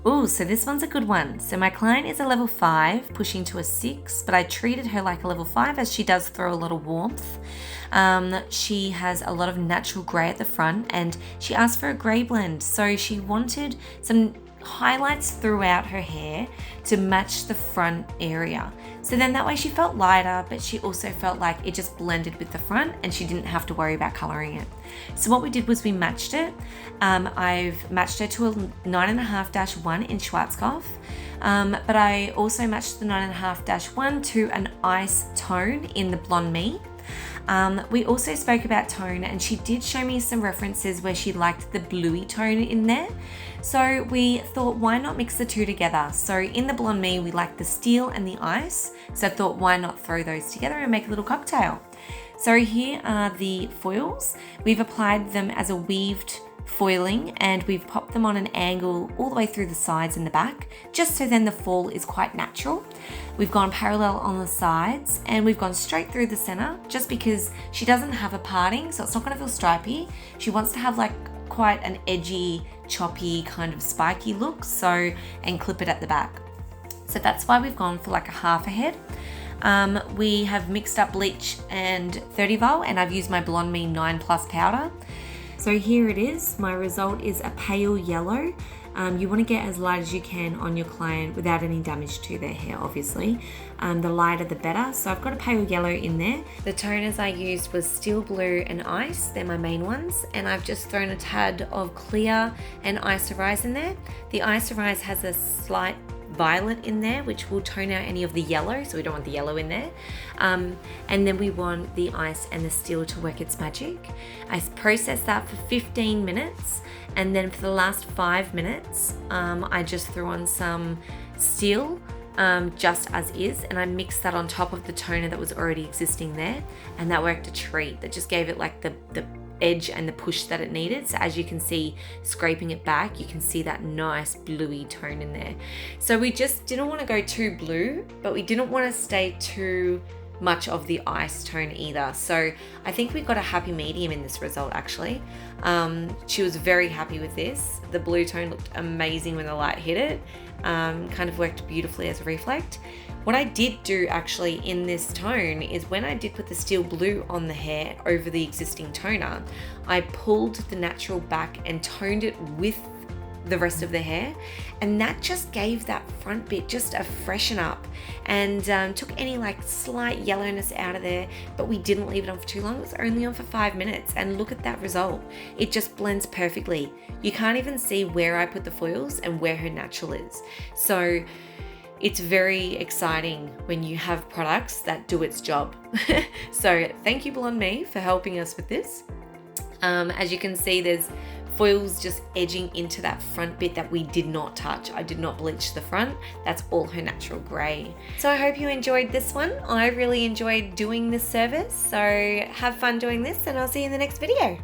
Ooh, so this one's a good one. So my client is a level 5, pushing to a 6, but I treated her like a level 5 as she does throw a lot of warmth. She has a lot of natural grey at the front and she asked for a grey blend. So she wanted some highlights throughout her hair to match the front area. So then that way she felt lighter, but she also felt like it just blended with the front and she didn't have to worry about coloring it. So what we did was we matched it. I've matched her to a 9.5-1 in Schwarzkopf, but I also matched the 9.5-1 to an ice tone in the Blonde Me. We also spoke about tone and she did show me some references where she liked the bluey tone in there. So we thought, why not mix the two together? So in the Blonde Me, we like the steel and the ice. So I thought, why not throw those together and make a little cocktail? So here are the foils. We've applied them as a weaved foiling and we've popped them on an angle all the way through the sides and the back, just so then the fall is quite natural. We've gone parallel on the sides and we've gone straight through the center just because she doesn't have a parting, so it's not going to feel stripy. She wants to have like quite an edgy, choppy kind of spiky look, so, and clip it at the back. So that's why we've gone for like a half a head. We have mixed up bleach and 30 vol and I've used my Blonde Me 9+ powder. So here it is. My result is a pale yellow. You want to get as light as you can on your client without any damage to their hair, obviously. The lighter the better. So I've got a pale yellow in there. The toners I used was Steel Blue and Ice. They're my main ones. And I've just thrown a tad of Clear and Ice Arise in there. The Ice Arise has a slight violet in there, which will tone out any of the yellow, so we don't want the yellow in there. And then we want the ice and the steel to work its magic. I processed that for 15 minutes, and then for the last 5 minutes, I just threw on some steel, just as is, and I mixed that on top of the toner that was already existing there, and that worked a treat. That just gave it like the edge and the push that it needed. So as you can see, scraping it back, you can see that nice bluey tone in there. So we just didn't want to go too blue, but we didn't want to stay too much of the ice tone either. So I think we got a happy medium in this result actually. She was very happy with this. The blue tone looked amazing when the light hit it. Kind of worked beautifully as a reflect. What I did do actually in this tone is when I did put the steel blue on the hair over the existing toner, I pulled the natural back and toned it with the rest of the hair, and that just gave that front bit just a freshen up and took any like slight yellowness out of there, but we didn't leave it on for too long. It was only on for 5 minutes, and look at that result. It just blends perfectly. You can't even see where I put the foils and where her natural is. So it's very exciting when you have products that do its job. So thank you Blonde Me for helping us with this. As you can see, there's foils just edging into that front bit that we did not touch. I did not bleach the front. That's all her natural grey. So I hope you enjoyed this one. I really enjoyed doing this service. So have fun doing this, and I'll see you in the next video.